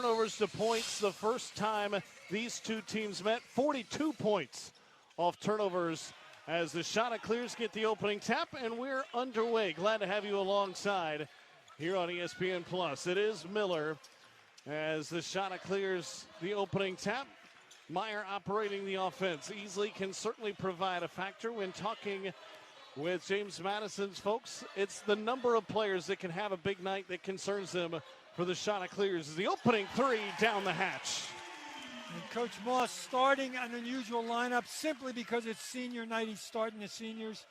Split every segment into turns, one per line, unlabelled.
Turnovers to points the first time these two teams met. 42 points off turnovers as the Chanticleers get the opening tap, and we're underway. Glad to have you alongside here on ESPN Plus. It is Miller as the Chanticleers the opening tap. Meyer operating the offense. Easley can certainly provide a factor when talking with James Madison's folks. It's the number of players that can have a big night that concerns them for the Chanticleers. The opening three down the hatch.
And Coach Moss starting an unusual lineup simply because it's senior night. He's starting the seniors.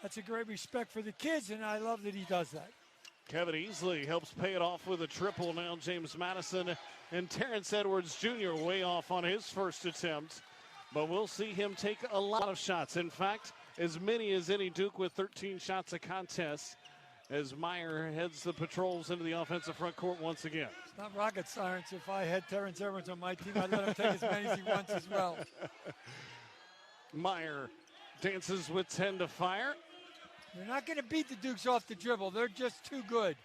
That's a great respect for the kids, and I love that he does that.
Kevin Easley helps pay it off with a triple. Now James Madison and Terrence Edwards Jr. way off on his first attempt. But we'll see him take a lot of shots. In fact, as many as any Duke with 13 shots a contest as Meyer heads the patrols into the offensive front court once again.
It's not rocket science. If I had Terrence Edwards on my team, I'd let him take as many as he wants as well.
Meyer dances with 10 to fire.
They're not going to beat the Dukes off the dribble. They're just too good.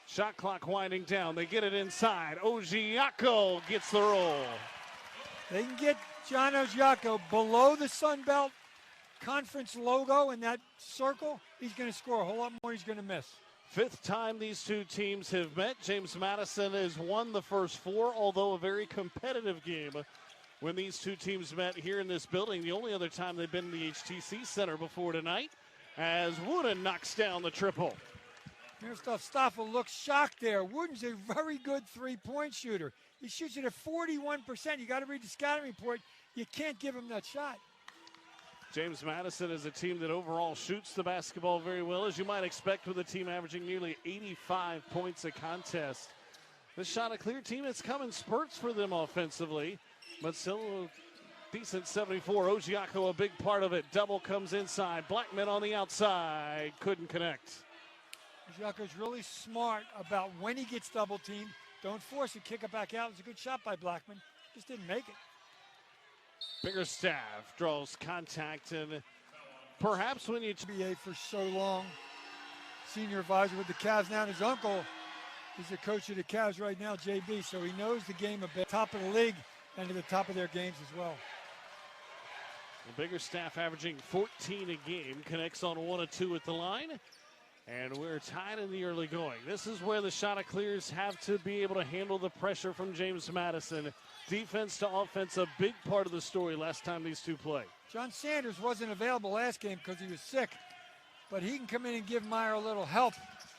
Shot clock winding down. They get it inside. Ojiako gets the roll.
They can get John Ojiako below the Sun Belt Conference logo in that circle. He's going to score a whole lot more. He's going to miss.
Fifth time these two teams have met. James Madison has won the first four, although a very competitive game when these two teams met here in this building. The only other time they've been in the HTC Center before tonight as Wooden knocks down the triple.
Here's stuff. Stoffel looks shocked there. Wooden's a very good three-point shooter. He shoots it at 41%. You got to read the scouting report. You can't give him that shot.
James Madison is a team that overall shoots the basketball very well, as you might expect with a team averaging nearly 85 points a contest. The Chanticleer team, it's come in spurts for them offensively, but still a decent 74. Ojiako, a big part of it. Double comes inside. Blackman on the outside. Couldn't connect.
Ojiako's really smart about when he gets double teamed. Don't force it. Kick it back out. It was a good shot by Blackman. Just didn't make it.
Biggerstaff draws contact, and perhaps when you
NBA for so long, senior advisor with the Cavs now, and his uncle is the coach of the Cavs right now, JB, so he knows the game a bit. Top of the league and to the top of their games as well.
The Biggerstaff averaging 14 a game, connects on 1 of 2 at the line, and we're tied in the early going. This is where the Chanticleers have to be able to handle the pressure from James Madison. Defense to offense, a big part of the story last time these two played.
John Sanders wasn't available last game because he was sick, but he can come in and give Meyer a little help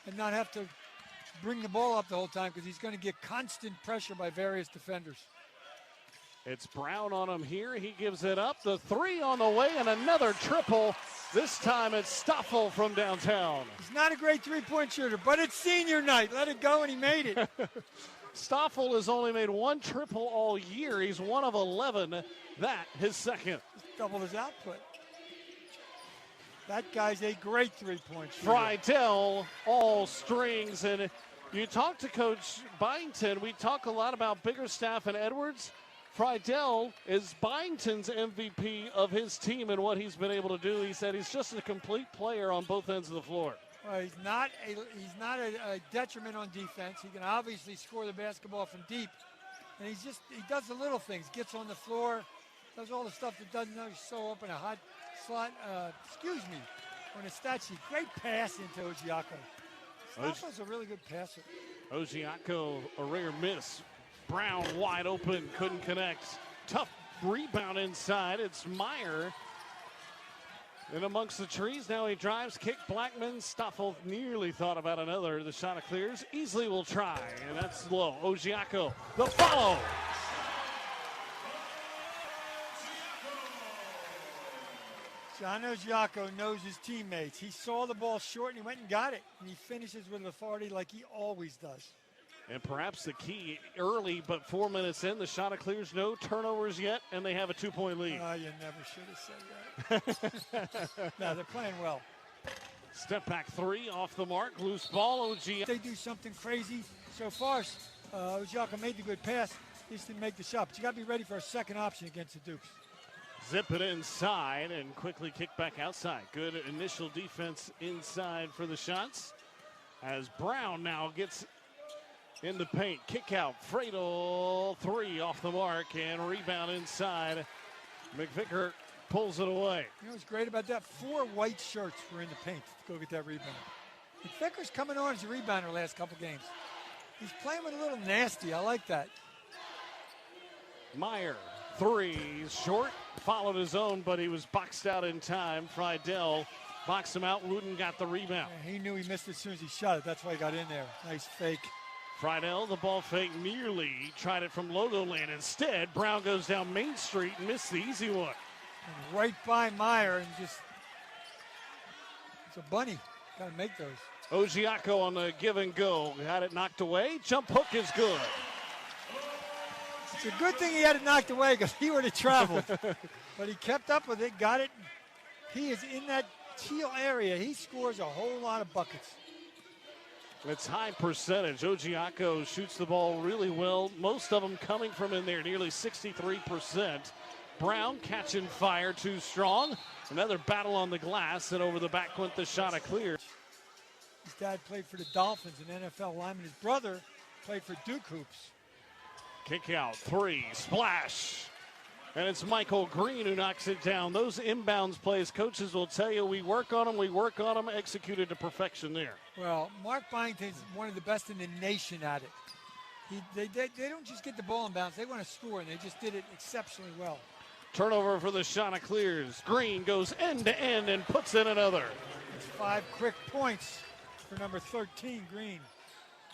and not have to bring the ball up the whole time because he's going to get constant pressure by various defenders.
It's Brown on him here. He gives it up. The three on the way and another triple. This time it's Stoffel from downtown.
He's not a great three-point shooter, but it's senior night. Let it go, and he made it.
Stoffel has only made one triple all year. He's 1 of 11. That his second.
Just doubled his output. That guy's a great three-point shooter.
Friedel, all strings. And you talk to Coach Byington. We talk a lot about Biggerstaff and Edwards. Friedel is Byington's MVP of his team and what he's been able to do. He said he's just a complete player on both ends of the floor.
He's not a detriment on defense. He can obviously score the basketball from deep. And he does the little things. Gets on the floor, does all the stuff that doesn't know. He's so open, a hot slot. On a stat sheet. Great pass into Ojiako. Stoffel's a really good passer.
Ojiako, a rare miss. Brown wide open, couldn't connect. Tough rebound inside. It's Meyer. And amongst the trees, now he drives, kick Blackman. Stoffel nearly thought about another. The Chanticleers easily will try, and that's low. Ojiako, the follow.
John Ojiako knows his teammates. He saw the ball short, and he went and got it. And he finishes with authority like he always does.
And perhaps the key early, but 4 minutes in, the Chanticleers no turnovers yet, and they have a 2-point lead.
You never should have said that. No, they're playing well.
Step back three off the mark, loose ball. Ojiako.
They do something crazy. So far, Ojiako made the good pass. He just didn't make the shot. But you got to be ready for a second option against the Dukes.
Zip it inside and quickly kick back outside. Good initial defense inside for the shots. As Brown now gets in the paint. Kick out. Fradel, 3 off the mark, and rebound inside. McVicker pulls it away.
You know what's great about that? 4 white shirts were in the paint to go get that rebound. McVicker's coming on as a rebounder last couple games. He's playing with a little nasty. I like that.
Meyer, 3, short, followed his own, but he was boxed out in time. Friedel boxed him out. Wooten got the rebound.
Yeah, he knew he missed it as soon as he shot it. That's why he got in there. Nice fake.
Friedel, the ball fake nearly tried it from Logo Land. Instead, Brown goes down Main Street and missed the easy one.
And right by Meyer and just, it's a bunny. Got to make those.
Ojiako on the give and go. Had it knocked away. Jump hook is good.
It's a good thing he had it knocked away because he would have traveled. But he kept up with it, got it. He is in that teal area. He scores a whole lot of buckets.
It's high percentage. Ojiako shoots the ball really well. Most of them coming from in there, nearly 63%. Brown catching fire too strong. Another battle on the glass, and over the back went the shot a clear.
His dad played for the Dolphins, an NFL lineman. His brother played for Duke Hoops.
Kick out, 3, splash. And it's Michael Green who knocks it down. Those inbounds plays, coaches will tell you, we work on them, executed to perfection there.
Well, Mark Byington's one of the best in the nation at it. They don't just get the ball in bounds, they want to score, and they just did it exceptionally well.
Turnover for the Chanticleers. Green goes end to end and puts in another.
It's 5 quick points for number 13, Green.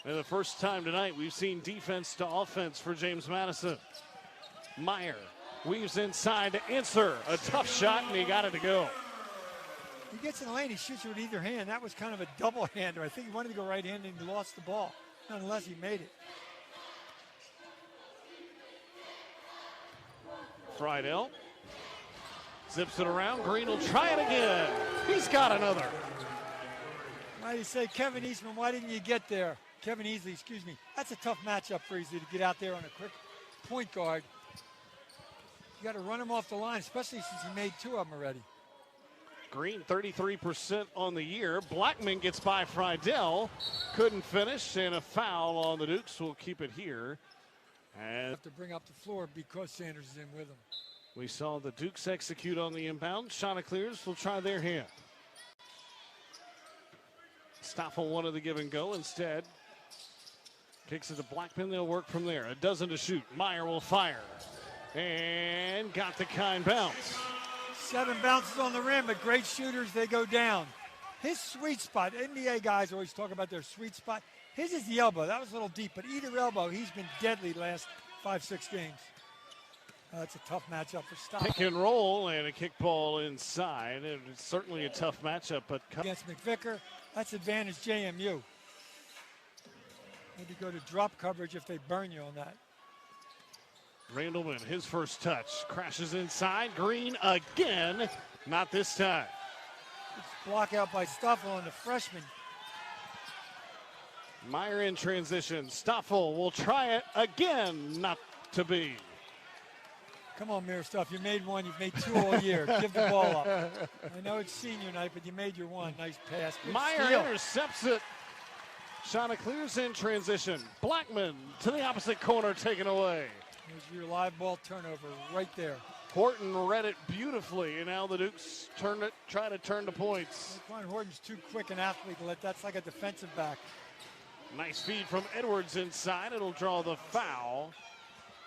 And the first time tonight we've seen defense to offense for James Madison. Meyer weaves inside to answer a tough shot, and he got it to go.
He gets in the lane, he shoots it with either hand. That was kind of a double-hander. I think he wanted to go right-handed and he lost the ball. Nonetheless, he made it.
Friedel zips it around. Green will try it again. He's got another.
Why do you say, Kevin Eastman, why didn't you get there? Kevin Easley, excuse me. That's a tough matchup for Easley to get out there on a quick point guard. You got to run him off the line, especially since he made 2 of them already.
Green 33% on the year. Blackman gets by Friedel. Couldn't finish, and a foul on the Dukes. We'll keep it here. And
Have to bring up the floor because Sanders is in with him.
We saw the Dukes execute on the inbound. Chanticleers will try their hand. Stoffel wanted the give and go instead. Kicks it to Blackman. They'll work from there. A dozen to shoot. Meyer will fire. And got the kind bounce.
7 bounces on the rim, but great shooters, they go down. His sweet spot, NBA guys always talk about their sweet spot. His is the elbow. That was a little deep, but either elbow, he's been deadly the last 5-6 games. That's a tough matchup for Stoffel.
Pick and roll and a kickball inside. And it's certainly a tough matchup, but
Against McVicker, that's advantage JMU. Maybe go to drop coverage if they burn you on that.
Randleman, his first touch, crashes inside. Green again, not this time.
It's block out by Stoffel and the freshman.
Meyer in transition. Stoffel will try it again, not to be.
Come on, Mirror Stuff. You made 1. You've made 2 all year. Give the ball up. I know it's senior night, but you made your 1. Nice pass. Good
Meyer
steal.
intercepts it. Chanticleers in transition. Blackman to the opposite corner, taken away.
Here's your live ball turnover right there.
Horton read it beautifully, and now the Dukes try to turn the points.
Quan Horton's too quick an athlete to let. That's like a defensive back.
Nice feed from Edwards inside. It'll draw the foul.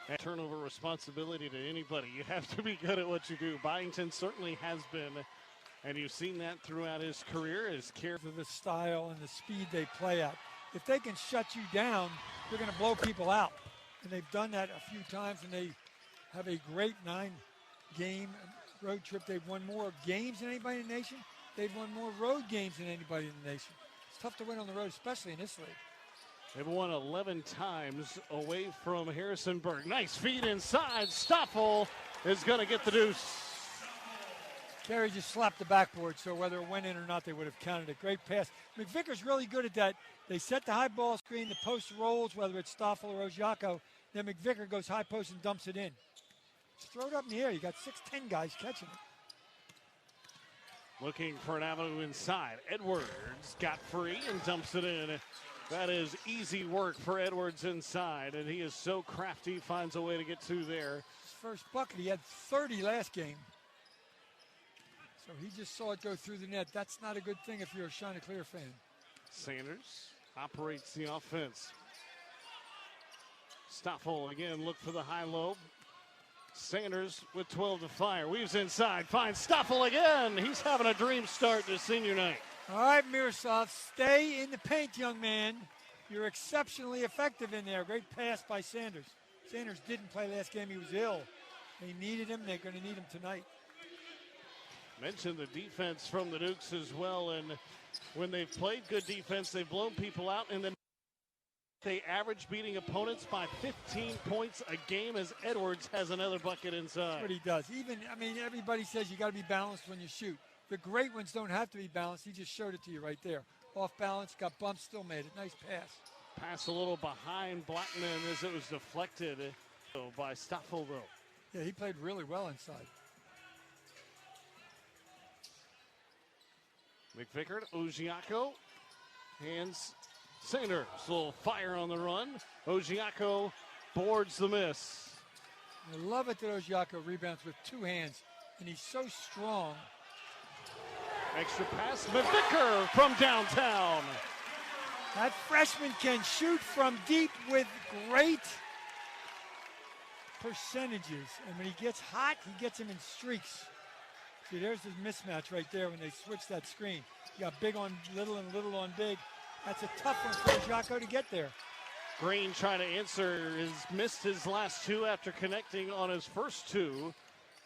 And turnover responsibility to anybody. You have to be good at what you do. Byington certainly has been, and you've seen that throughout his career. His care
To the style and the speed they play at. If they can shut you down, you're going to blow people out. And they've done that a few times, and they have a great 9-game road trip. They've won more games than anybody in the nation. They've won more road games than anybody in the nation. It's tough to win on the road, especially in this league.
They've won 11 times away from Harrisonburg. Nice feed inside. Stoffel is going to get the deuce.
Carey just slapped the backboard, so whether it went in or not, they would have counted it. Great pass. McVicker's really good at that. They set the high ball screen, the post rolls, whether it's Stoffel or Ojiako. Then McVicker goes high post and dumps it in. Just throw it up in the air. You got 6'10" guys catching it.
Looking for an avenue inside. Edwards got free and dumps it in. That is easy work for Edwards inside, and he is so crafty, finds a way to get through there.
His first bucket, he had 30 last game. So he just saw it go through the net. That's not a good thing if you're a Chanticleer fan.
Sanders operates the offense. Stoffel again, look for the high-low. Sanders with 12 to fire. Weaves inside, finds Stoffel again. He's having a dream start to senior night.
All right, Miroslav, stay in the paint, young man. You're exceptionally effective in there. Great pass by Sanders. Sanders didn't play last game. He was ill. They needed him. They're going to need him tonight.
Mentioned the defense from the Dukes as well, and when they've played good defense, they've blown people out, and then they average beating opponents by 15 points a game as Edwards has another bucket inside.
That's what he does. Everybody says you got to be balanced when you shoot. The great ones don't have to be balanced. He just showed it to you right there. Off balance, got bumped, still made it. Nice pass.
Pass a little behind Blackman as it was deflected by Stoffel, though.
Yeah, he played really well inside.
McVickard, Ojiako, hands Sanders. A little fire on the run. Ojiako boards the miss.
I love it that Ojiako rebounds with two hands, and he's so strong.
Extra pass, McVickard from downtown.
That freshman can shoot from deep with great percentages. And when he gets hot, he gets him in streaks. See, there's his mismatch right there when they switch that screen. You got big on little and little on big. That's a tough one for Ojiako to get there.
Green trying to answer, has missed his last two after connecting on his first two.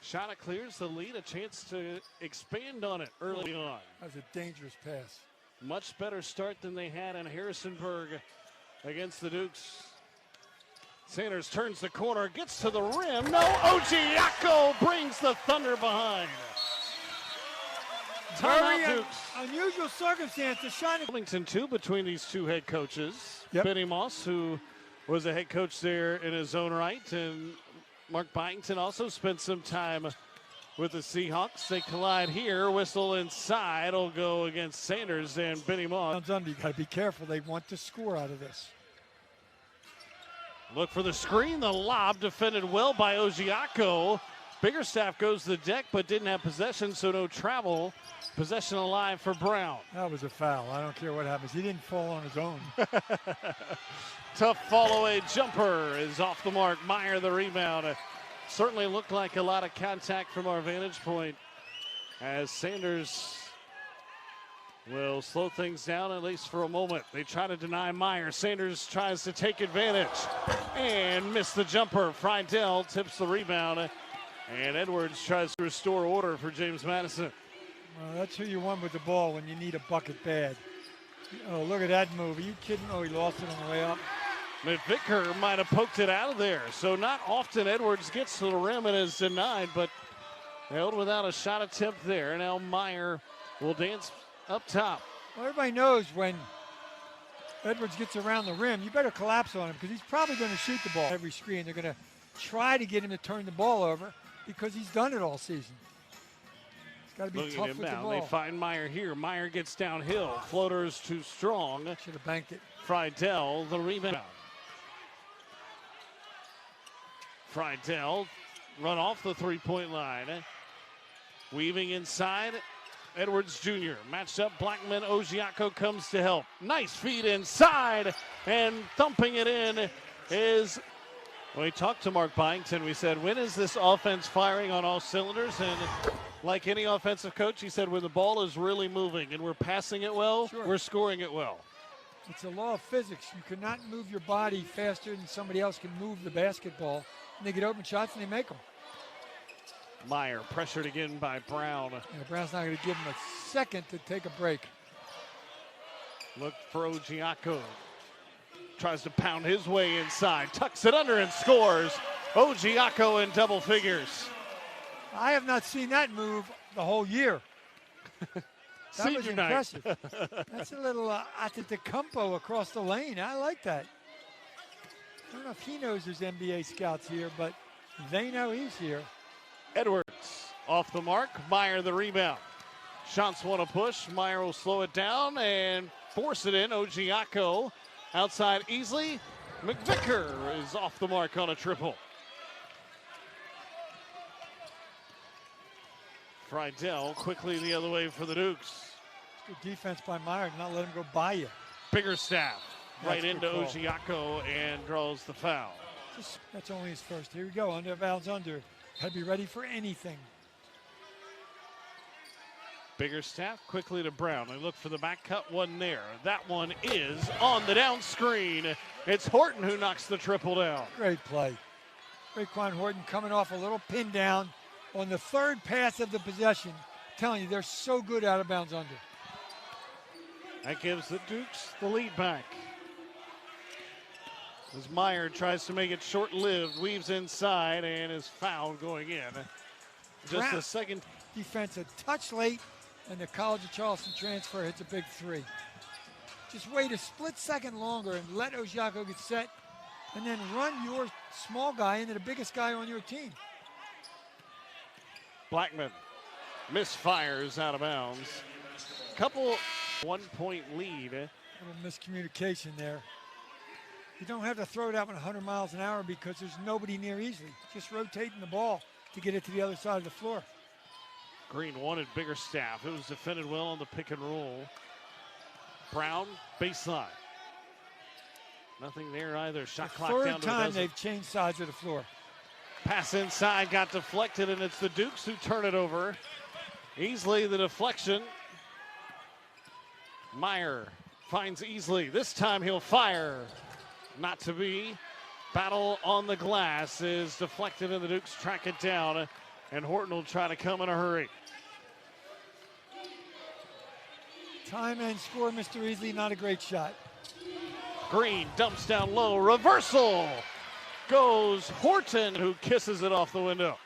Chanticleer's the lead, a chance to expand on it early on.
That was a dangerous pass.
Much better start than they had in Harrisonburg against the Dukes. Sanders turns the corner, gets to the rim. No, Ojiako brings the Thunder behind. Timeout, Dukes.
Unusual circumstance. The
Wilmington, too, between these two head coaches.
Yep.
Benny Moss, who was a head coach there in his own right, and Mark Byington also spent some time with the Seahawks. They collide here. Whistle inside will go against Sanders and Benny Moss.
You got to be careful. They want to score out of this.
Look for the screen. The lob defended well by Ojiako. Biggerstaff goes to the deck but didn't have possession, so no travel. Possession alive for Brown.
That was a foul. I don't care what happens. He didn't fall on his own.
Tough fall-away jumper is off the mark. Meyer the rebound. Certainly looked like a lot of contact from our vantage point as Sanders will slow things down at least for a moment. They try to deny Meyer. Sanders tries to take advantage and missed the jumper. Friedel tips the rebound, and Edwards tries to restore order for James Madison.
Well, that's who you want with the ball when you need a bucket bad. Oh, look at that move. Are you kidding? Oh, he lost it on the way up.
McVickard might have poked it out of there. So not often Edwards gets to the rim and is denied, but held without a shot attempt there. Now Meyer will dance up top.
Well, everybody knows when Edwards gets around the rim, you better collapse on him because he's probably going to shoot the ball every screen. They're going to try to get him to turn the ball over because he's done it all season. It's got to be tough with the ball.
They find Meyer here. Meyer gets downhill. Floater's too strong.
Should have banked it.
Friedel, the rebound. Friedel run off the three-point line. Weaving inside. Edwards Jr. matched up. Blackman. Ojiako comes to help. Nice feed inside. And thumping it in is... When we talked to Mark Byington, we said, when is this offense firing on all cylinders? And like any offensive coach, he said, when the ball is really moving and we're passing it well,
sure,
we're scoring it well.
It's a law of physics. You cannot move your body faster than somebody else can move the basketball. And they get open shots and they make them.
Meyer pressured again by Brown.
Yeah, Brown's not going to give him a second to take a break.
Look for Ojiako. Tries to pound his way inside. Tucks it under and scores. Ojiako in double figures.
I have not seen that move the whole year. That was impressive. That's a little Atacampo across the lane. I like that. I don't know if he knows there's NBA scouts here, but they know he's here.
Edwards off the mark. Meyer the rebound. Shots want to push. Meyer will slow it down and force it in. Ojiako Outside easily. McVicker is off the mark on a triple. Friedel quickly the other way for the Dukes.
Good defense by Meyer to not let him go by you.
Biggerstaff right into
good call.
Ojiako and draws the foul.
That's only his first. Here we go, under bounds under. Got to be ready for anything.
Biggerstaff quickly to Brown. They look for the back cut, one there. That one is on the down screen. It's Horton who knocks the triple down.
Great play. Raekwon Horton coming off a little pin down on the third pass of the possession. I'm telling you, they're so good out of bounds under.
That gives the Dukes the lead back. As Meyer tries to make it short-lived, weaves inside and is fouled going in. Just a second.
Defense a touch late, and the College of Charleston transfer hits a big three. Just wait a split second longer and let Ojiako get set, and then run your small guy into the biggest guy on your team.
Blackman misfires out of bounds. Couple 1-point lead.
A little miscommunication there. You don't have to throw it out at 100 miles an hour because there's nobody near easily. Just rotating the ball to get it to the other side of the floor.
Green wanted Biggerstaff. It was defended well on the pick and roll. Brown, baseline. Nothing there either. Shot clock down to a dozen.
Third time they've changed sides of the floor.
Pass inside, got deflected, and it's the Dukes who turn it over. Easily the deflection. Meyer finds Easley. This time he'll fire. Not to be. Battle on the glass is deflected, and the Dukes track it down, and Horton will try to come in a hurry.
Time and score, Mr. Easley. Not a great shot.
Green dumps down low. Reversal goes Horton, who kisses it off the window.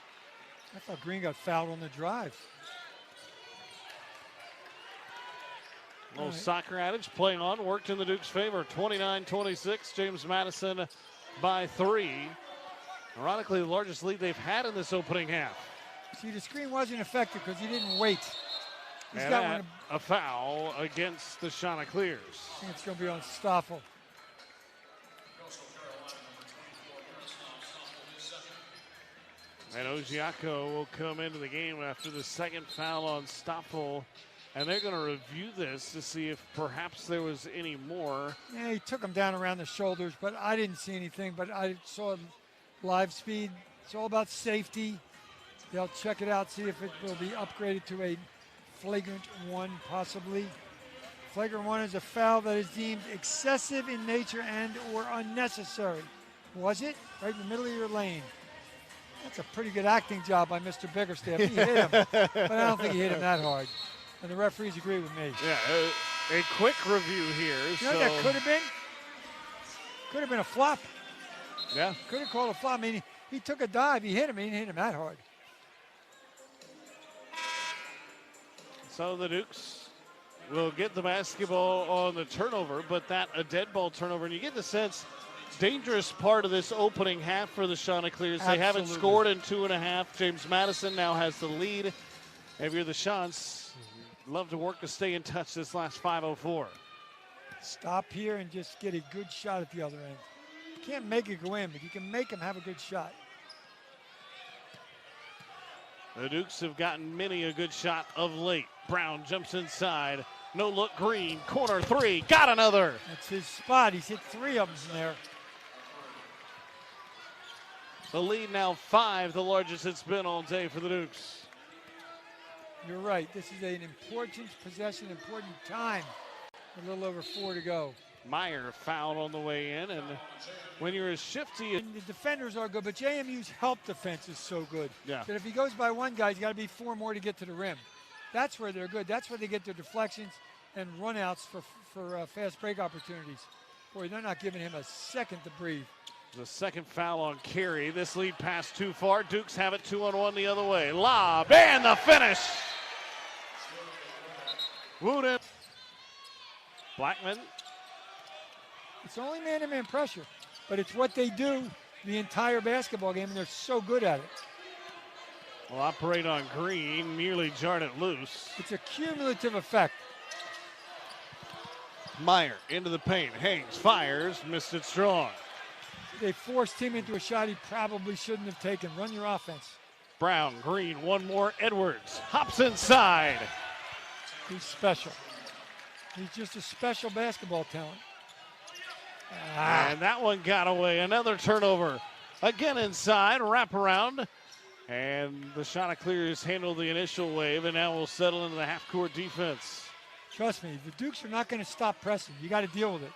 I thought Green got fouled on the drive.
Little soccer adage playing on, worked in the Dukes' favor. 29-26, James Madison by 3. Ironically, the largest lead they've had in this opening half.
See, the screen wasn't effective because he didn't wait. He's
and
got one.
A foul against the Chanticleers.
I think it's going to be on Stoffel.
And Ojiako will come into the game after the second foul on Stoffel. And they're going to review this to see if perhaps there was any more.
Yeah, he took him down around the shoulders, but I didn't see anything. But I saw live speed. It's all about safety. They'll check it out, see if it will be upgraded to a flagrant 1, possibly. Flagrant 1 is a foul that is deemed excessive in nature and or unnecessary. Was it? Right in the middle of your lane. That's a pretty good acting job by Mr. Biggerstaff. He hit him, but I don't think he hit him that hard. And the referees agree with me.
Yeah, a quick review here.
You know what that could have been? Could have been a flop.
Yeah.
Could have called a flop. I mean, he took a dive. He hit him. He didn't hit him that hard.
So the Dukes will get the basketball on the turnover, but a dead ball turnover. And you get the sense, dangerous part of this opening half for the Chanticleers. They haven't scored in 2.5. James Madison now has the lead. If you're the Chants, love to work to stay in touch this last 5:04.
Stop here and just get a good shot at the other end. You can't make it go in, but you can make him have a good shot.
The Dukes have gotten many a good shot of late. Brown jumps inside. No look, Green. Corner 3. Got another.
That's his spot. He's hit 3 of them from there.
The lead now 5, the largest it's been all day for the Dukes.
You're right. This is an important possession, important time. A little over 4 to go.
Meyer fouled on the way in, and when you're as shifty.
And the defenders are good, but JMU's help defense is so good.
Yeah.
That if he goes by one guy, he's got to be 4 more to get to the rim. That's where they're good. That's where they get their deflections and runouts for fast break opportunities. Boy, they're not giving him a second to breathe.
The second foul on Carey. This lead passed too far. Dukes have it 2-on-1 the other way. Lob and the finish. Wooden. Blackman.
It's only man-to-man pressure, but it's what they do the entire basketball game, and they're so good at it.
Will operate on Green, nearly jarred it loose.
It's a cumulative effect.
Meyer into the paint. Hayes fires, missed it strong.
They forced him into a shot he probably shouldn't have taken. Run your offense.
Brown, Green, one more. Edwards hops inside.
He's special. He's just a special basketball talent.
And that one got away. Another turnover. Again inside, wrap around. And the Chanticleers handle the initial wave, and now we'll settle into the half-court defense.
Trust me, the Dukes are not going to stop pressing. You got to deal with it.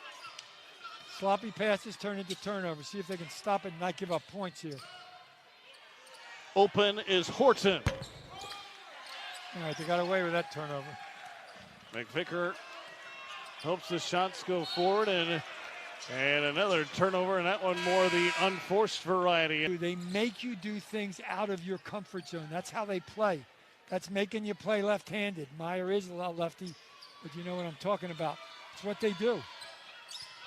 Sloppy passes turn into turnovers. See if they can stop it and not give up points here.
Open is Horton.
All right, they got away with that turnover.
McVicker hopes the shots go forward, and another turnover, and that one more the unforced variety.
They make you do things out of your comfort zone. That's how they play. That's making you play left-handed. Meyer is a lefty, but you know what I'm talking about. It's what they do.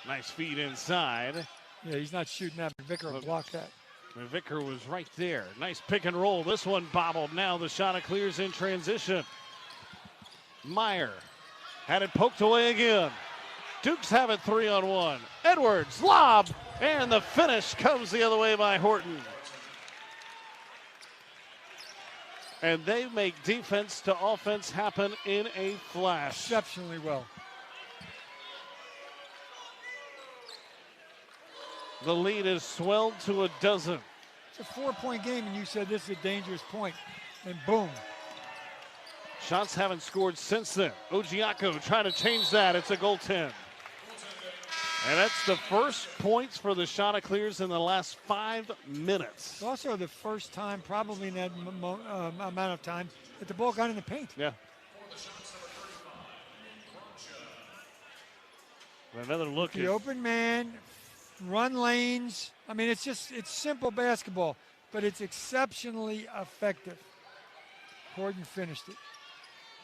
Nice feed inside.
Yeah, he's not shooting that. McVicker will block that.
McVicker was right there. Nice pick and roll. This one bobbled. Now the Chanticleers in transition. Meyer had it poked away again. Dukes have it 3-on-1. Edwards, lob, and the finish comes the other way by Horton. And they make defense to offense happen in a flash.
Exceptionally well.
The lead is swelled to a dozen.
It's a 4-point game, and you said this is a dangerous point, and boom.
Shots haven't scored since then. Ojiako trying to change that. It's a goaltend. And that's the first points for the Chanticleers in the last 5 minutes.
It's also the first time, probably in that amount of time, that the ball got in the paint.
Yeah. Another look.
The open man, run lanes. I mean, it's simple basketball, but it's exceptionally effective. Horton finished it.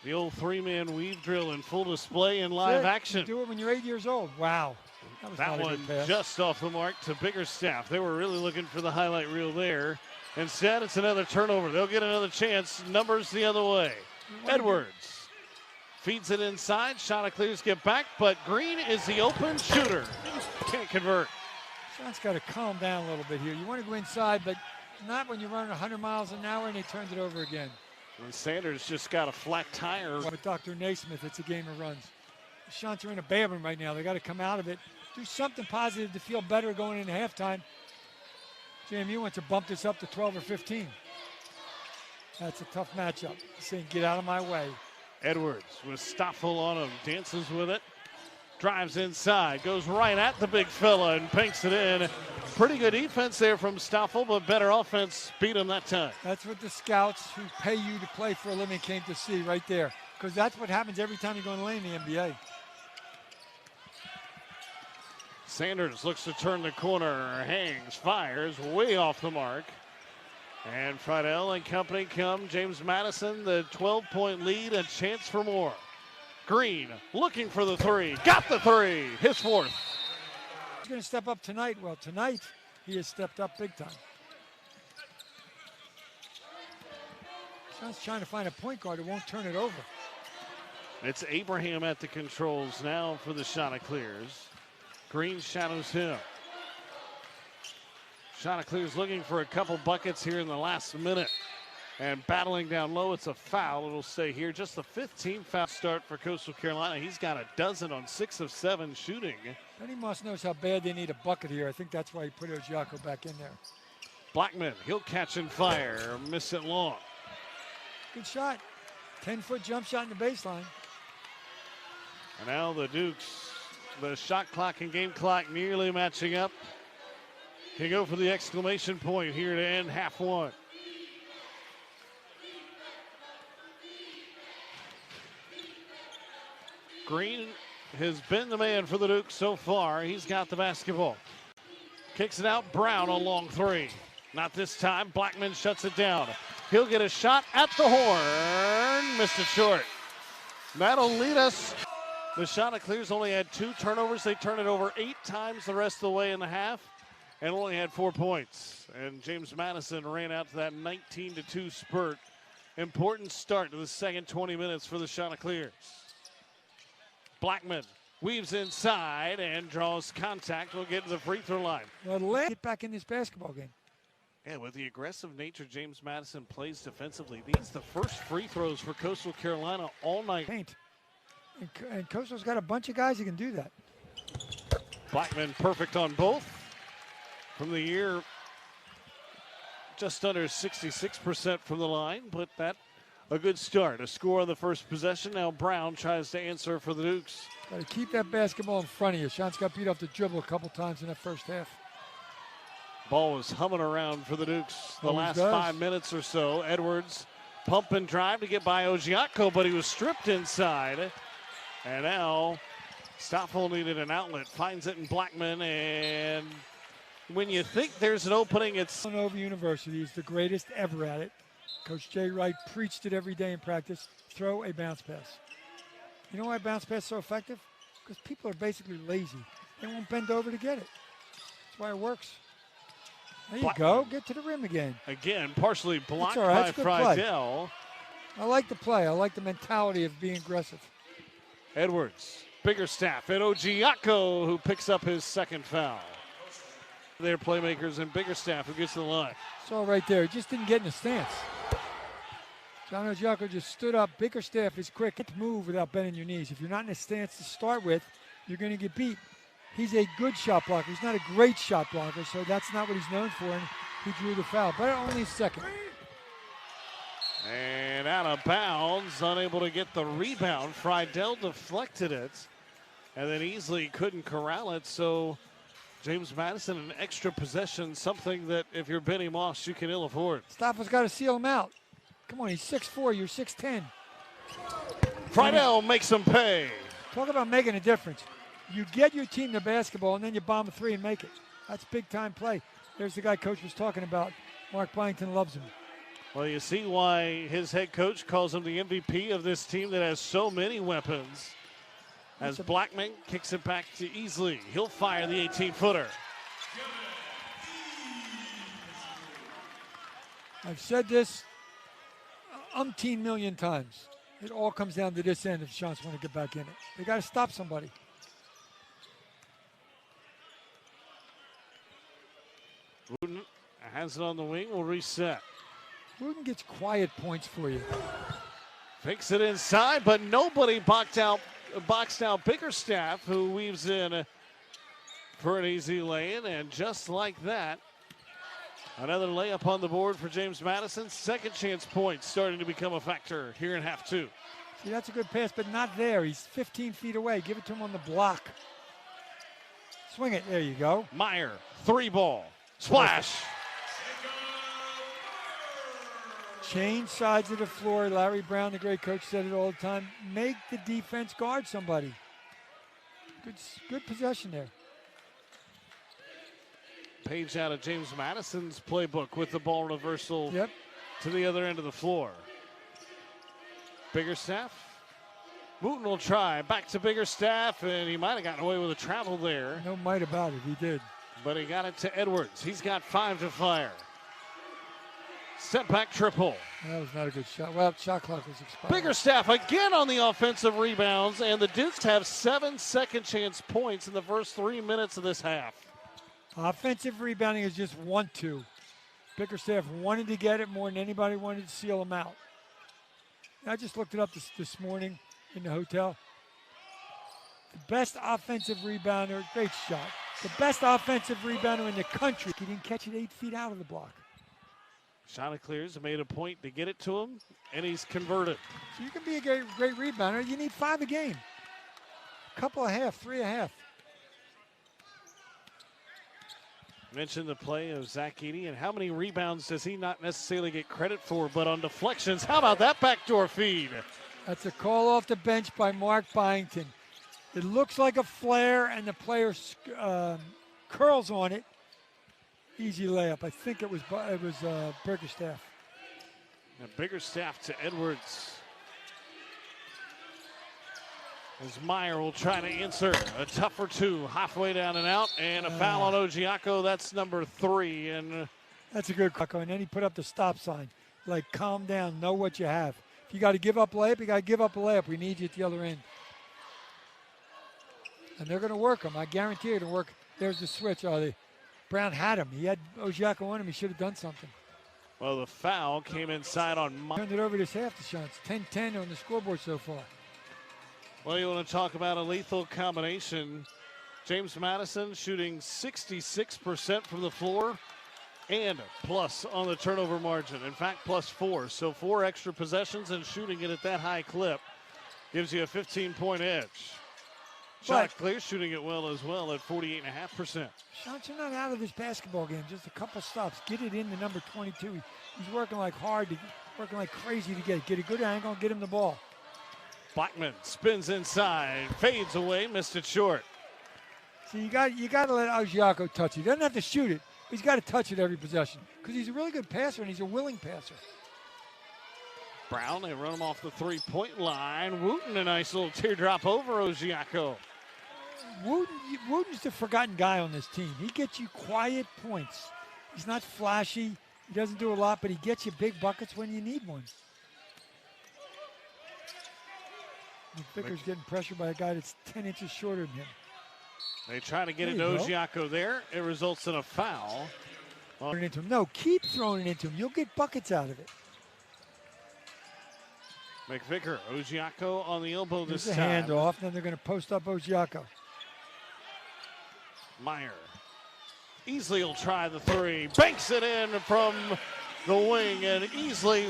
The old 3-man weave drill in full display in live action.
You do it when you're 8 years old. Wow.
That one just off the mark to Biggerstaff. They were really looking for the highlight reel there. Instead, it's another turnover. They'll get another chance. Numbers the other way. Edwards feeds it inside. Chanticleers get back, but Green is the open shooter. Can't convert.
Sean's got to calm down a little bit here. You want to go inside, but not when you're running 100 miles an hour and he turns it over again.
And Sanders just got a flat tire.
With Dr. Naismith, it's a game of runs. The Shants are in a bad one right now. They got to come out of it. Do something positive to feel better going into halftime. JMU wants to bump this up to 12 or 15. That's a tough matchup. He's saying, get out of my way.
Edwards with Stoffel on him, dances with it. Drives inside, goes right at the big fella and pinks it in. Pretty good defense there from Stoffel, but better offense beat him that time.
That's what the scouts who pay you to play for a living came to see right there. Because that's what happens every time you go in the lane in the NBA.
Sanders looks to turn the corner. Hangs, fires, way off the mark. And Friedel and company come. James Madison, the 12-point lead, a chance for more. Green looking for the three. Got the three. His fourth.
He's going to step up tonight. Well, tonight he has stepped up big time. Sean's trying to find a point guard who won't turn it over.
It's Abraham at the controls now for the Chanticleers. Green shadows him. Chanticleers looking for a couple buckets here in the last minute. And battling down low, it's a foul. It'll stay here. Just the 15th foul start for Coastal Carolina. He's got a dozen on 6 of 7 shooting.
Benny Moss knows how bad they need a bucket here. I think that's why he put Ojiako back in there.
Blackman, he'll catch and fire. Miss it long.
Good shot. 10-foot jump shot in the baseline.
And now the Dukes, the shot clock and game clock nearly matching up. Can go for the exclamation point here to end half one. Green has been the man for the Dukes so far. He's got the basketball. Kicks it out. Brown on long three. Not this time. Blackman shuts it down. He'll get a shot at the horn. Missed it short. That'll lead us. The Chanticleers only had 2 turnovers. They turned it over 8 times the rest of the way in the half and only had 4 points. And James Madison ran out to that 19-2 spurt. Important start to the second 20 minutes for the Chanticleers. Blackman weaves inside and draws contact. Will get to the free throw line.
Well, let's get back in this basketball game.
Yeah, with the aggressive nature James Madison plays defensively, these the first free throws for Coastal Carolina all night.
Paint. And Coastal's got a bunch of guys who can do that.
Blackman perfect on both. From the year, just under 66% from the line, but that a good start. A score on the first possession. Now Brown tries to answer for the Dukes.
Got to keep that basketball in front of you. Shots got beat off the dribble a couple times in that first half.
Ball was humming around for the Dukes the last
does.
5 minutes or so. Edwards pump and drive to get by Ojiako, but he was stripped inside. And now Stoffel needed an outlet. Finds it in Blackman, and when you think there's an opening, it's
Villanova University is the greatest ever at it. Coach Jay Wright preached it every day in practice. Throw a bounce pass. You know why bounce pass is so effective? Because people are basically lazy. They won't bend over to get it. That's why it works. There you go. Get to the rim again.
Again, partially blocked
all right.
by
It's a good
Friedel.
I like the play. I like the mentality of being aggressive.
Edwards, Biggerstaff, and Ojiako, who picks up his second foul. They're playmakers, and Biggerstaff, who gets to the line.
It's all right there. He just didn't get in the stance. John Ojiako just stood up. Biggerstaff is quick. Can't move without bending your knees. If you're not in a stance to start with, you're going to get beat. He's a good shot blocker. He's not a great shot blocker, so that's not what he's known for, and he drew the foul. But only a second.
And out of bounds, unable to get the rebound. Friedel deflected it, and then easily couldn't corral it, so James Madison, an extra possession, something that if you're Benny Moss, you can ill afford.
Staffel's got to seal him out. Come on, he's 6'4", you're 6'10".
Friedel makes him pay.
Talk about making a difference. You get your team the basketball, and then you bomb a three and make it. That's big-time play. There's the guy Coach was talking about. Mark Byington loves him.
Well, you see why his head coach calls him the MVP of this team that has so many weapons. As Blackman kicks it back to Easley. He'll fire the 18-footer.
I've said this umpteen million times. It all comes down to this end if Chants want to get back in it. They got to stop somebody.
Wooden has it on the wing, will reset.
Wooden gets quiet points for you.
Fakes it inside, but nobody boxed out Biggerstaff, who weaves in for an easy lay-in, and just like that, another layup on the board for James Madison. Second chance points starting to become a factor here in half two.
See, that's a good pass, but not there. He's 15 feet away. Give it to him on the block. Swing it. There you go.
Meyer, three ball. Splash.
Change sides of the floor. Larry Brown, the great coach, said it all the time. Make the defense guard somebody. Good possession there.
Page out of James Madison's playbook with the ball reversal
Yep.
to the other end of the floor. Biggerstaff. Wooten will try. Back to Biggerstaff, and he might have gotten away with a travel there.
No might about it. He did.
But he got it to Edwards. He's got 5 to fire. Step back triple.
That was not a good shot. Well, shot clock was expired.
Biggerstaff again on the offensive rebounds, and the Dukes have 7 second chance points in the first 3 minutes of this half.
Offensive rebounding is just 1-2. Bickerstaff wanted to get it more than anybody wanted to seal him out. I just looked it up this morning in the hotel. The best offensive rebounder, great shot. The best offensive rebounder in the country. He didn't catch it 8 feet out of the block.
Chanticleers made a point to get it to him, and he's converted.
So you can be a great rebounder. You need 5 a game. Couple and a half, 3 and a half.
Mentioned the play of Zach Edey, and how many rebounds does he not necessarily get credit for, but on deflections, how about that backdoor feed?
That's a call off the bench by Mark Byington. It looks like a flare, and the player curls on it. Easy layup. I think it was Bickerstaff.
And Biggerstaff to Edwards. As Meyer will try to answer a tougher 2, halfway down and out, and a foul on Ojiako. That's number 3. And
that's a good clock. And then he put up the stop sign. Like, calm down, know what you have. If you got to give up a layup, you got to give up a layup. We need you at the other end. And they're going to work him. I guarantee it'll work. There's the switch. Brown had him. He had Ojiako on him. He should have done something.
Well, the foul came inside on Meyer.
Turned it over this half, the shots. 10-10 on the scoreboard so far.
Well, you want to talk about a lethal combination. James Madison shooting 66% from the floor and plus on the turnover margin. In fact, +4. So 4 extra possessions and shooting it at that high clip gives you a 15-point edge. Shot clear, shooting it well as well at 48.5%.
Shots are not out of this basketball game. Just a couple stops. Get it into number 22. He's working like working like crazy to get it. Get a good angle and get him the ball.
Blackman spins inside, fades away, missed it short.
See, you got to let Ojiako touch it. He doesn't have to shoot it, but he's got to touch it every possession because he's a really good passer and he's a willing passer.
Brown, they run him off the three-point line. Wooten, a nice little teardrop over Ojiako.
Wooten's the forgotten guy on this team. He gets you quiet points. He's not flashy. He doesn't do a lot, but he gets you big buckets when you need one. Vicker's getting pressured by a guy that's 10 inches shorter than him.
They try to get it to Ojiako there. It results in a foul.
No, keep throwing it into him. You'll get buckets out of it.
McVicker, Ojiako on the elbow this time.
There's a handoff, then they're going to post up Ojiako.
Meyer easily will try the three. Banks it in from the wing and easily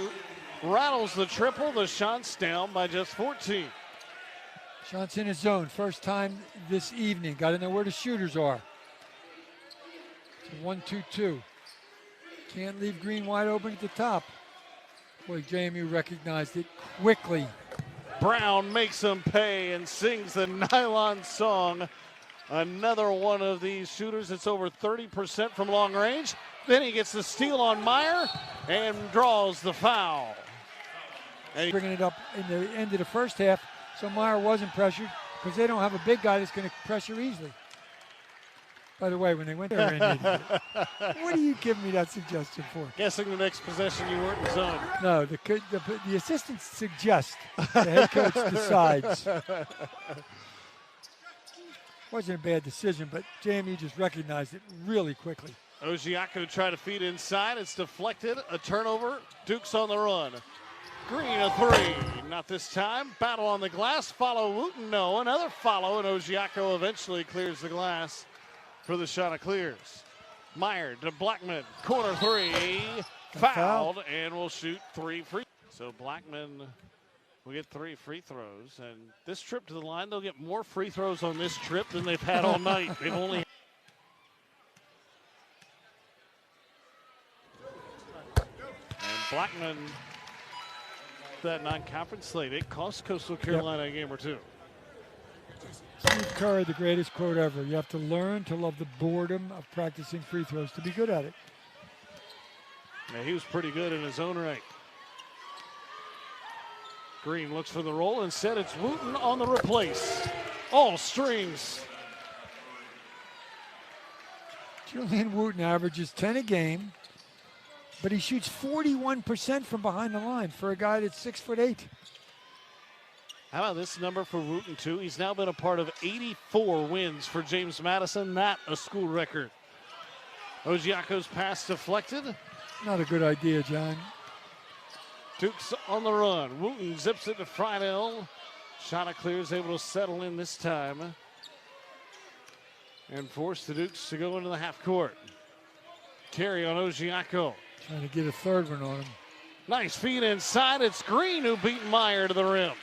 rattles the triple. The shot's down by just 14.
Shot's in his zone. First time this evening. Got to know where the shooters are. It's a 1-2-2. Can't leave Green wide open at the top. Boy, JMU recognized it quickly.
Brown makes him pay and sings the nylon song. Another one of these shooters. It's over 30% from long range. Then he gets the steal on Meyer and draws the foul.
Bringing it up in the end of the first half, so Meyer wasn't pressured because they don't have a big guy that's going to pressure easily. By the way, when they went there, what are you giving me that suggestion for?
Guessing the next possession you weren't in zone.
No, the assistants suggest. The head coach decides. Wasn't a bad decision, but JMU just recognized it really quickly.
Ojiako tried to feed inside. It's deflected. A turnover. Duke's on the run. Green, a three. Not this time. Battle on the glass. Follow Wooten. No. Another follow, and Ojiako eventually clears the glass for the shot of clears. Meyer to Blackman. Corner three. Fouled, and will shoot 3 free. So Blackman will get 3 free throws. And this trip to the line, they'll get more free throws on this trip than they've had all night. They've only... And Blackman, that non-conference slate, it cost Coastal Carolina a game or two.
Steve Kerr, the greatest quote ever. You have to learn to love the boredom of practicing free throws to be good at it.
Yeah, he was pretty good in his own right. Green looks for the roll. Instead, it's Wooten on the replace. All strings.
Julian Wooten averages 10 a game, but he shoots 41% from behind the line for a guy that's 6'8".
How about this number for Wooten, too? He's now been a part of 84 wins for James Madison. Not a school record. Ojiako's pass deflected.
Not a good idea, John.
Duke's on the run. Wooten zips it to Friedel. Shot clears, able to settle in this time and force the Dukes to go into the half court. Carry on Ojiako.
Trying to get a third one on him.
Nice feed inside. It's Green who beat Meyer to the rim.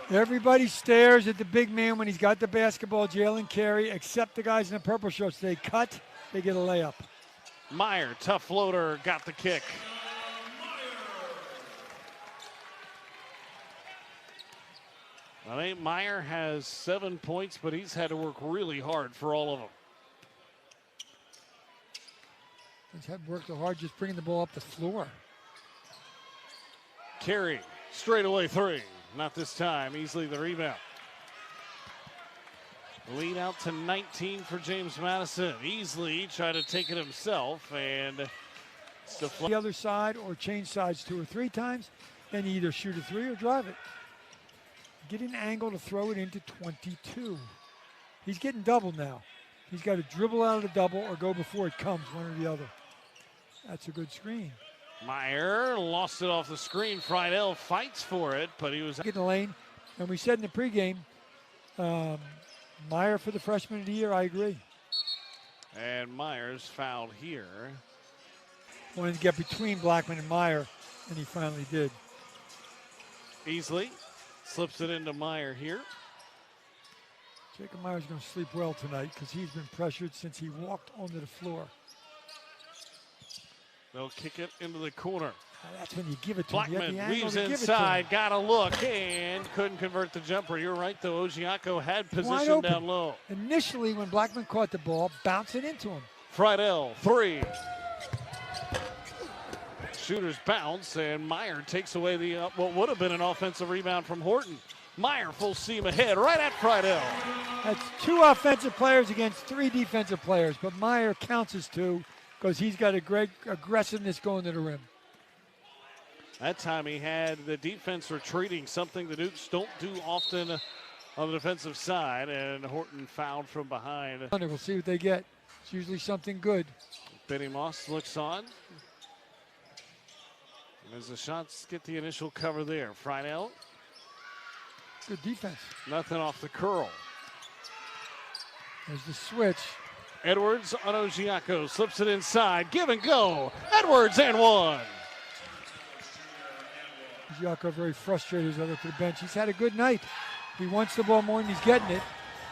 Everybody stares at the big man when he's got the basketball, Jalen Carey, except the guys in the purple shorts. They cut, they get a layup.
Meyer, tough floater, got the kick. I think Meyer has 7 points, but he's had to work really hard for all of them.
He's had worked hard just bringing the ball up the floor.
Carey, straightaway three. Not this time, easily the rebound. Lead out to 19 for James Madison. Easily try to take it himself and
the other side or change sides 2 or 3 times. Then you either shoot a 3 or drive it. Get an angle to throw it into 22. He's getting doubled now. He's got to dribble out of the double or go before it comes, one or the other. That's a good screen.
Meyer lost it off the screen. Friedel fights for it, but he was
Get in the lane. And we said in the pregame, Meyer for the freshman of the year, I agree.
And Meyer's fouled here.
Wanted to get between Blackman and Meyer, and he finally did.
Easily slips it into Meyer here.
Jacob Meyer's going to sleep well tonight because he's been pressured since he walked onto the floor.
They'll kick it into the corner.
That's when you give it to him.
Blackman weaves inside, got a look, and couldn't convert the jumper. You're right, though. Ojiako had position down low.
Initially, when Blackman caught the ball, bounce it into him.
Friedel, 3. Shooter's bounce, and Meyer takes away the what would have been an offensive rebound from Horton. Meyer full steam ahead, right at Friedel.
That's 2 offensive players against 3 defensive players, but Meyer counts as 2 because he's got a great aggressiveness going to the rim.
That time he had the defense retreating, something the Dukes don't do often on the defensive side, and Horton fouled from behind.
We'll see what they get. It's usually something good.
Benny Moss looks on. And as the shots get the initial cover there, Friedel.
Good defense.
Nothing off the curl.
There's the switch.
Edwards on Ojiako, slips it inside, give and go. Edwards and 1.
Ojiako very frustrated as I look to the bench. He's had a good night. He wants the ball more than he's getting it.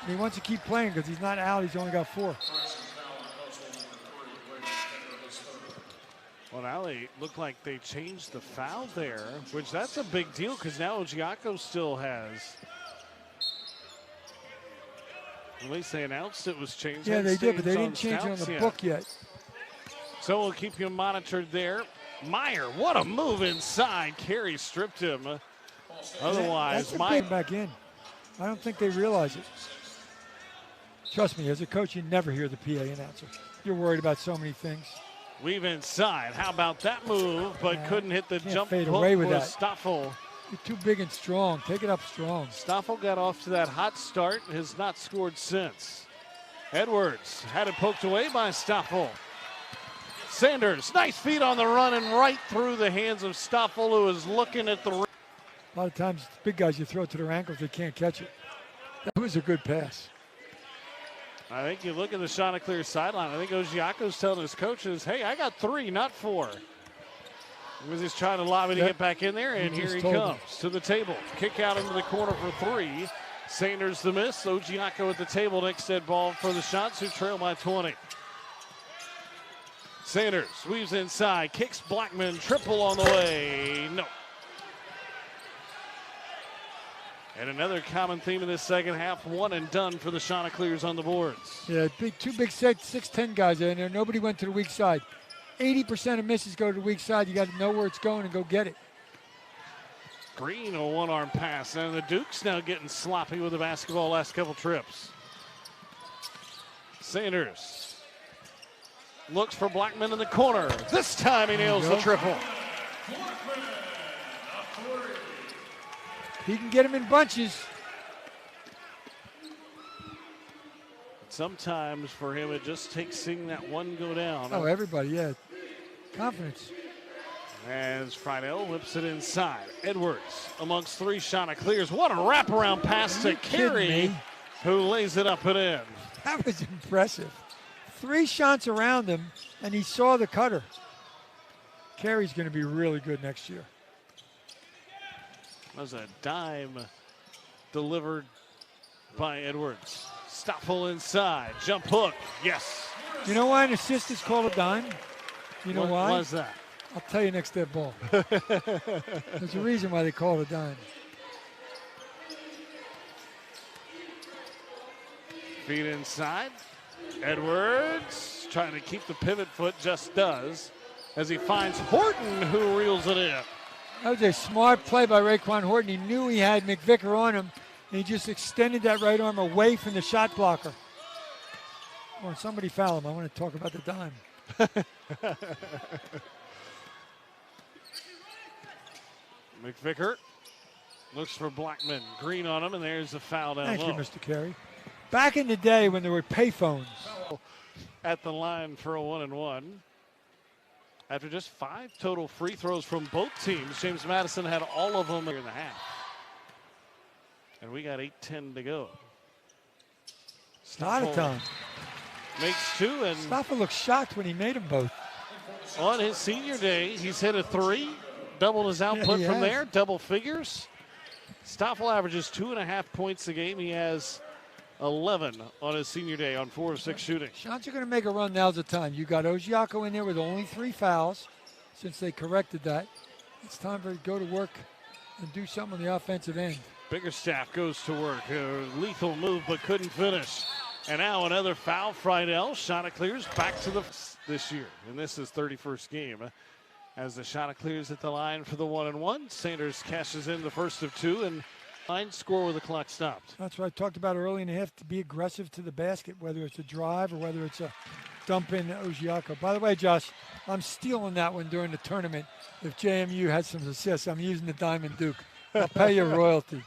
And he wants to keep playing because he's not out. He's only got 4.
Well, now they look like they changed the foul there, which that's a big deal because now Ojiako still has. At least they announced it was changed.
Yeah, they did, but they didn't change it on the book yet.
So we'll keep you monitored there. Meyer, what a move inside. Carey stripped him. Otherwise, Meyer
back in. I don't think they realize it. Trust me, as a coach, you never hear the PA announcer. You're worried about so many things.
Weave inside. How about that move? But couldn't hit the jump
fade
hook
away with that.
Stoffel.
You're too big and strong. Take it up strong.
Stoffel got off to that hot start. Has not scored since. Edwards had it poked away by Stoffel. Sanders, nice feet on the run and right through the hands of Stoffel, who is looking at the rim.
A lot of times, big guys, you throw it to their ankles, they can't catch it. That was a good pass.
I think you look at the Chanticleer sideline. I think Ojiako's telling his coaches, hey, I got 3, not 4. He was just trying to lob it to get back in there, and here he comes to the table. Kick out into the corner for 3. Sanders the miss. Ojiako at the table. Next dead ball for the Shots, who trail by 20. Sanders weaves inside, kicks Blackman, triple on the way. No. And another common theme in this second half, 1 and done for the Chanticleers on the boards.
Yeah, two big 6'10" guys in there. Nobody went to the weak side. 80% of misses go to the weak side. You got to know where it's going and go get it.
Green, a one-arm pass, and the Dukes now getting sloppy with the basketball last couple trips. Sanders looks for Blackman in the corner. This time he nails the triple.
He can get him in bunches.
Sometimes for him it just takes seeing that one go down.
Oh, everybody, yeah. Confidence.
As Friedel whips it inside. Edwards amongst 3 Chanticleers. What a wraparound pass to Carey, who lays it up and in.
That was impressive. 3 shots around him, and he saw the cutter. Carey's going to be really good next year.
That was a dime delivered by Edwards. Stoffel inside. Jump hook. Yes.
You know why an assist is called a dime? You know why?
Why is that?
I'll tell you next dead ball. There's a reason why they call it a dime.
Feet inside. Edwards trying to keep the pivot foot, just does, as he finds Horton, who reels it in.
That was a smart play by Raekwon Horton. He knew he had McVicker on him, and he just extended that right arm away from the shot blocker. When somebody foul him, I want to talk about the dime.
McVicker looks for Blackman. Green on him, and there's the foul down low.
Thank you, Mr. Carey. Back in the day when there were payphones.
At the line for a 1-and-1. After just 5 total free throws from both teams, James Madison had all of them in the half. And we got 8:10 to go.
Not a ton.
Makes 2, and
Stoffel looked shocked when he made them both.
on his senior day, he's hit a 3, doubled his output from there, double figures. Stoffel averages 2.5 points a game. He has 11 on his senior day on 4 of 6 shooting.
Shots are going to make a run. Now's the time. You got Ojiako in there with only 3 fouls since they corrected that. It's time for him to go to work and do something on the offensive end.
Biggerstaff goes to work. A lethal move, but couldn't finish. And now another foul. Friedel. Chanticleers back to this year. And this is 31st game. As the Chanticleers at the line for the 1-and-1. Sanders cashes in the first of 2 and score with the clock stopped.
That's what I talked about early in the half, to be aggressive to the basket, whether it's a drive or whether it's a dump in Ojiako. By the way, Josh, I'm stealing that one during the tournament. If JMU had some assists, I'm using the Diamond Duke. I'll pay you royalty.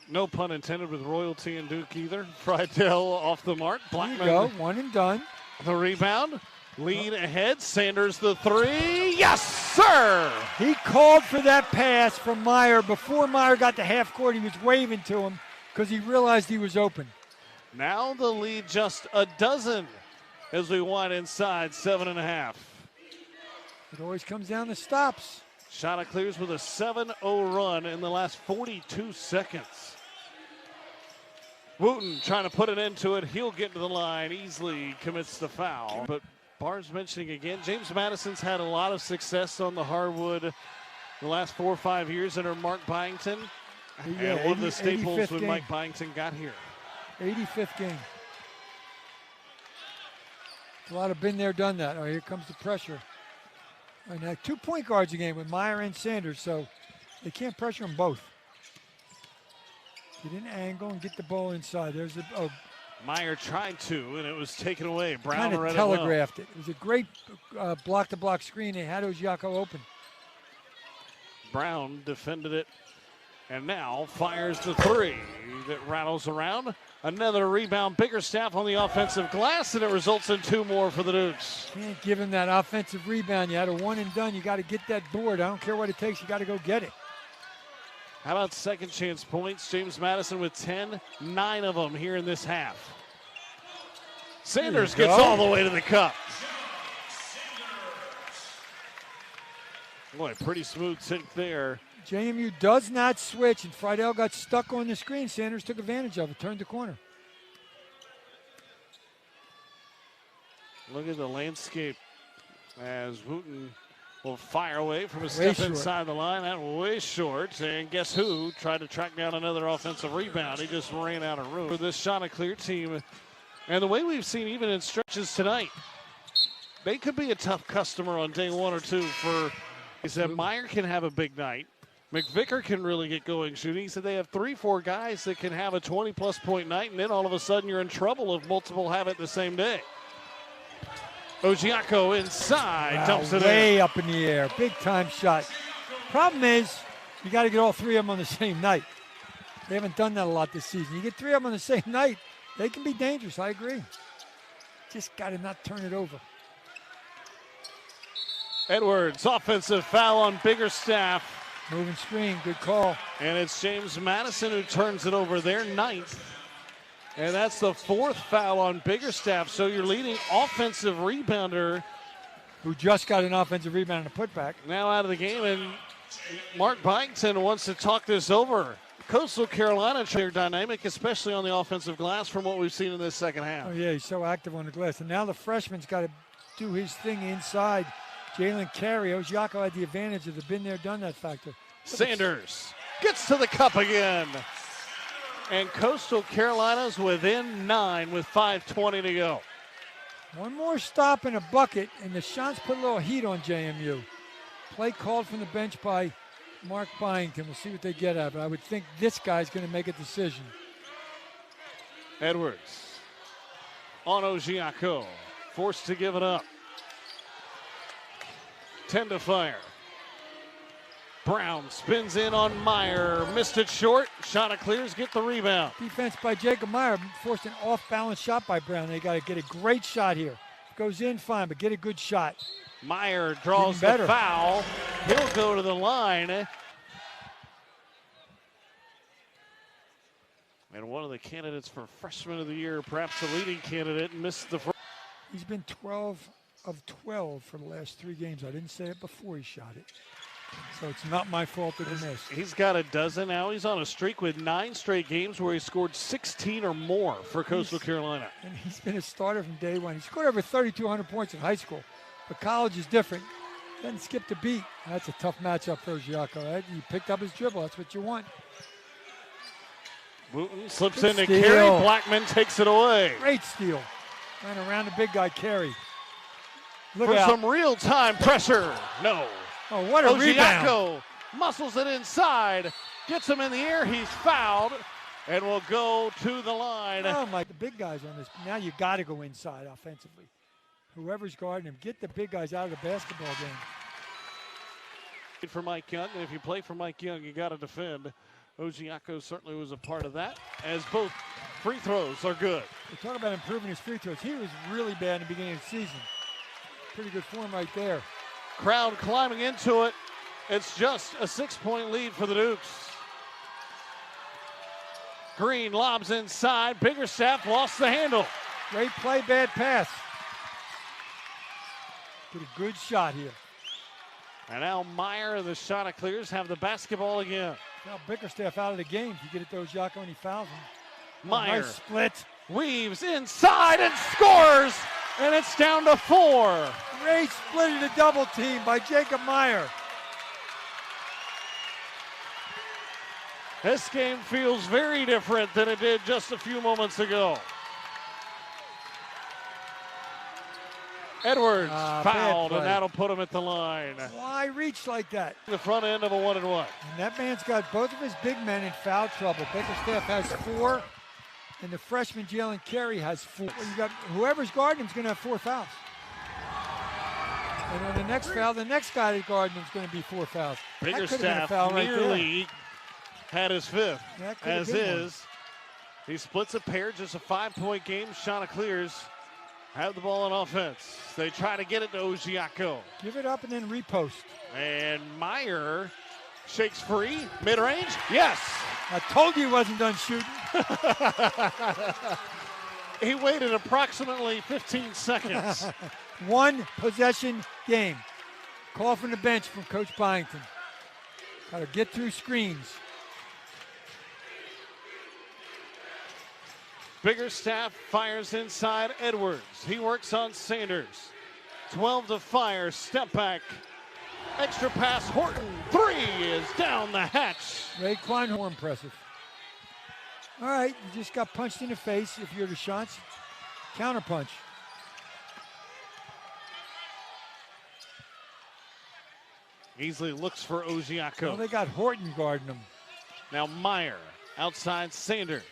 No pun intended with royalty and Duke either. Friedel off the mark. Blackman.
There you go, 1 and done.
The rebound. Lead ahead. Sanders the 3. Yes, sir!
He called for that pass from Meyer. Before Meyer got to half court, he was waving to him because he realized he was open.
Now the lead just a dozen as we wind inside 7.5.
It always comes down to stops.
Chanticleers with a 7-0 run in the last 42 seconds. Wooten trying to put an end to it. He'll get to the line. Easily commits the foul. But Barnes mentioning again, James Madison's had a lot of success on the hardwood the last 4 or 5 years under Mark Byington.
Yeah,
and one of the staples when
game.
Mike Byington got here.
85th game. A lot of been there, done that. Oh, here comes the pressure. All right, now 2 point guards a game with Meyer and Sanders, so they can't pressure them both. Get in angle and get the ball inside. There's a
Meyer tried to, and it was taken away. Brown
kind of
read
telegraphed
it.
It was a great block-to-block screen. They had Ojiako open.
Brown defended it, and now fires the 3 that rattles around. Another rebound. Biggerstaff on the offensive glass, and it results in 2 more for the Dukes.
Can't give him that offensive rebound. You had a 1 and done. You got to get that board. I don't care what it takes. You got to go get it.
How about second chance points? James Madison with 10, 9 of them here in this half. Sanders gets all the way to the cup. Boy, pretty smooth sink there.
JMU does not switch, and Friedel got stuck on the screen. Sanders took advantage of it, turned the corner.
Look at the landscape as Wooten will fire away from a step inside the line. That way short. And guess who tried to track down another offensive rebound? He just ran out of room for this Chanticleer team. And the way we've seen even in stretches tonight, they could be a tough customer on day 1 or 2 for, he said, Meyer can have a big night. McVicker can really get going shooting. He said they have 3-4 guys that can have a 20-plus point night, and then all of a sudden you're in trouble if multiple have it the same day. Ojiako inside, dumps it
way
in.
up in the air, big time shot. Problem is, you got to get all 3 of them on the same night. They haven't done that a lot this season. You get 3 of them on the same night, they can be dangerous. I agree. Just got to not turn it over.
Edwards, offensive foul on Biggerstaff.
Moving screen, good call.
And it's James Madison who turns it over, their 9th. And that's the 4th foul on Biggerstaff. So your leading offensive rebounder,
who just got an offensive rebound and a putback,
now out of the game. And Mark Byington wants to talk this over. Coastal Carolina, their dynamic, especially on the offensive glass from what we've seen in this second half.
Oh, yeah, he's so active on the glass. And now the freshman's got to do his thing inside. Jalen Carey, Ojiako had the advantage of the been there, done that factor.
Sanders gets to the cup again. And Coastal Carolina's within 9 with 5:20 to go.
One more stop and a bucket, and the shots put a little heat on JMU. Play called from the bench by Mark Byington. We'll see what they get at, but I would think this guy's going to make a decision.
Edwards on Ojiako, forced to give it up. 10 to fire. Brown spins in on Meyer. Missed it short. Shot clears, get the rebound.
Defense by Jacob Meyer forced an off-balance shot by Brown. They got to get a great shot here. Goes in fine, but get a good shot.
Meyer draws the foul. He'll go to the line. And one of the candidates for Freshman of the Year, perhaps the leading candidate, missed the first.
He's been 12 of 12 for the last 3 games. I didn't say it before he shot it. So it's not my fault that he missed.
He's got a dozen now. He's on a streak with 9 straight games where he scored 16 or more for Coastal Carolina.
And he's been a starter from day one. He scored over 3,200 points in high school. But college is different. Doesn't skip the beat. That's a tough matchup for Ojiako. Right? He picked up his dribble. That's what you want.
Wooten slips into Carey. Blackman takes it away.
Great steal. Ran around the big guy, Carey.
Look for some real-time pressure. No.
Oh, what a rebound.
Ojiako muscles it inside. Gets him in the air. He's fouled and will go to the line.
Oh, my. The big guys on this. Now you got to go inside offensively. Whoever's guarding him, get the big guys out of the basketball game.
For Mike Young, and if you play for Mike Young, you got to defend. Ojiako certainly was a part of that, as both free throws are good.
We're talking about improving his free throws. He was really bad in the beginning of the season. Pretty good form right there.
Crowd climbing into it. It's just a 6-point lead for the Dukes. Green lobs inside. Biggerstaff lost the handle.
Great play, bad pass. Get a good shot here.
And now Meyer and the shot clears have the basketball again.
Now Bickerstaff out of the game. If you get it to Ojiako and he fouls him.
Meyer
nice split.
Weaves inside and scores. And it's down to 4.
Great split in a double team by Jacob Meyer.
This game feels very different than it did just a few moments ago. Edwards fouled, and that'll put him at the line.
Why reach like that?
The front end of a 1-and-1.
And that man's got both of his big men in foul trouble. Bickerstaff has 4, and the freshman Jalen Carey has 4. Well, you got whoever's guarding him is going to have 4 fouls. And on the next foul, the next guy that's guarding him is going to be 4 fouls.
Biggerstaff nearly had his 5th, as is. He splits a pair, just a 5-point game. Shauna clears. Have the ball on offense. They try to get it to Ojiako.
Give it up and then repost.
And Meyer shakes free. Mid-range. Yes.
I told you he wasn't done shooting.
He waited approximately 15 seconds.
1 possession game. Call from the bench from Coach Byington. Got to get through screens.
Biggerstaff fires inside Edwards. He works on Sanders. 12 to fire. Step back. Extra pass. Horton. 3 is down the hatch.
Ray Kleinhorn impressive. All right, you just got punched in the face. If you're the shots, counter punch.
Easily looks for Ojiako.
Well, they got Horton guarding him.
Now Meyer outside Sanders.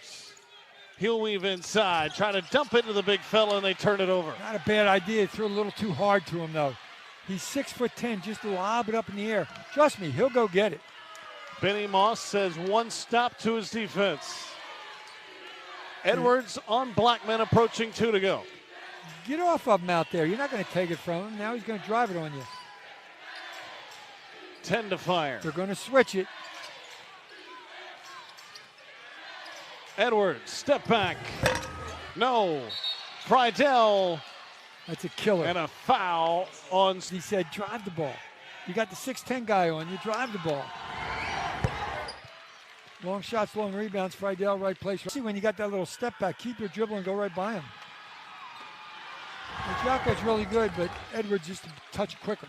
He'll weave inside, try to dump it to the big fella, and they turn it over.
Not a bad idea. Threw a little too hard to him, though. He's 6'10", just lob it up in the air. Trust me, he'll go get it.
Benny Moss says 1 stop to his defense. Edwards on Blackman, approaching 2 to go.
Get off of him out there. You're not going to take it from him. Now he's going to drive it on you.
10 to fire.
They're going to switch it.
Edwards, step back. No. Friedel.
That's a killer.
And a foul on.
He said, drive the ball. You got the 6'10" guy on, you drive the ball. Long shots, long rebounds. Friedel, right place. See, when you got that little step back, keep your dribble and go right by him. Ojiako's really good, but Edwards just a touch quicker.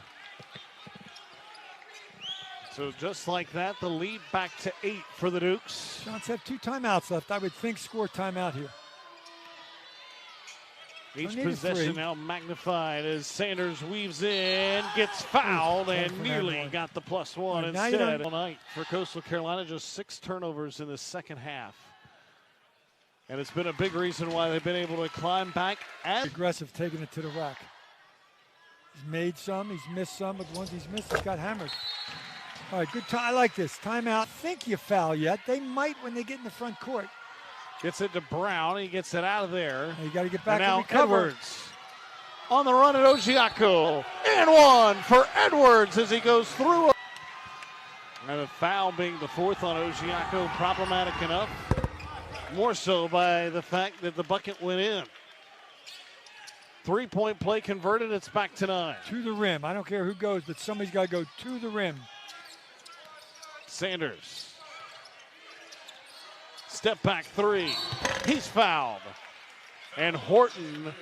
So just like that, the lead back to 8 for the Dukes.
Giants have 2 timeouts left. I would think score timeout here.
Each possession now magnified as Sanders weaves in, gets fouled, and nearly got the +1 instead. All night for Coastal Carolina, just 6 turnovers in the second half. And it's been a big reason why they've been able to climb back.
Aggressive, taking it to the rack. He's made some, he's missed some, but the ones he's missed, he's got hammered. All right, good time. I like this. Timeout. Think you foul yet. They might when they get in the front court.
Gets it to Brown. He gets it out of there.
You got to get back
and now
and recover.
Edwards on the run at Ojiako. And one for Edwards as he goes through. And a foul being the fourth on Ojiako, problematic enough. More so by the fact that the bucket went in. 3-point play converted. It's back to 9.
To the rim. I don't care who goes, but somebody's got to go to the rim.
Sanders. Step back three. He's fouled. And Horton.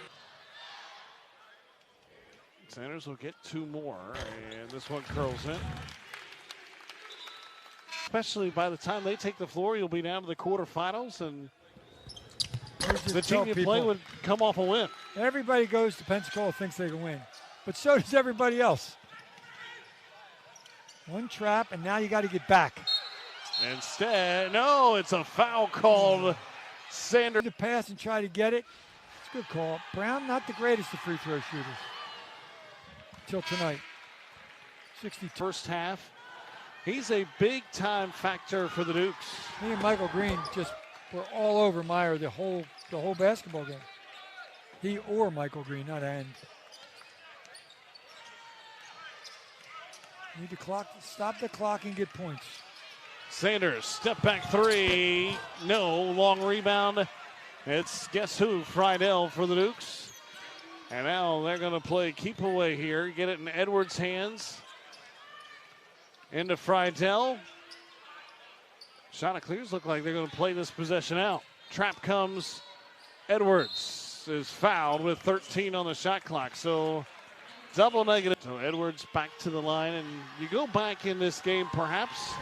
Sanders will get 2 more. And this one curls in. Especially by the time they take the floor, you'll be down to the quarterfinals. And the team you play would come off a win.
Everybody goes to Pensacola, thinks they can win. But so does everybody else. One trap, and now you got to get back.
Instead, no, it's a foul called. Sanders.
To pass and try to get it. It's a good call. Brown, not the greatest of free throw shooters. Till tonight. 60.
First half. He's a big-time factor for the Dukes.
He and Michael Green just were all over Meyer the whole basketball game. He or Michael Green, not end. Need to stop the clock and get points.
Sanders, step back three. No, long rebound. It's guess who? Friedel for the Dukes. And now they're going to play keep away here. Get it in Edwards' hands. Into Friedel. Chanticleers look like they're going to play this possession out. Trap comes. Edwards is fouled with 13 on the shot clock. So double negative. So Edwards back to the line. And you go back in this game, perhaps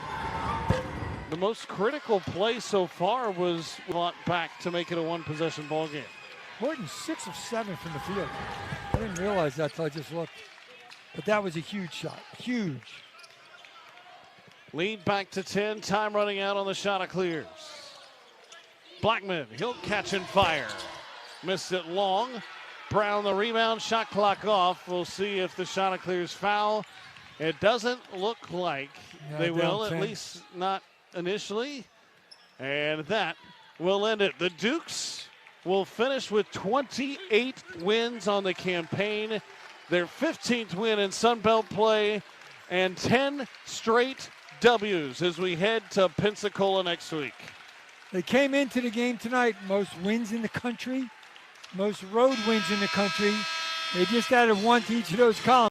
the most critical play so far was brought back to make it a one-possession ball game.
Horton 6 of 7 from the field. I didn't realize that till I just looked. But that was a huge shot. Huge.
Lead back to 10. Time running out on the Chanticleers. Blackman, he'll catch and fire. Missed it long. Brown the rebound. Shot clock off. We'll see if the Chanticleers foul. It doesn't look like they will, at least not initially. And that will end it. The Dukes will finish with 28 wins on the campaign. Their 15th win in Sun Belt play and 10 straight W's as we head to Pensacola next week.
They came into the game tonight, most wins in the country, most road wins in the country. They just added 1 to each of those columns.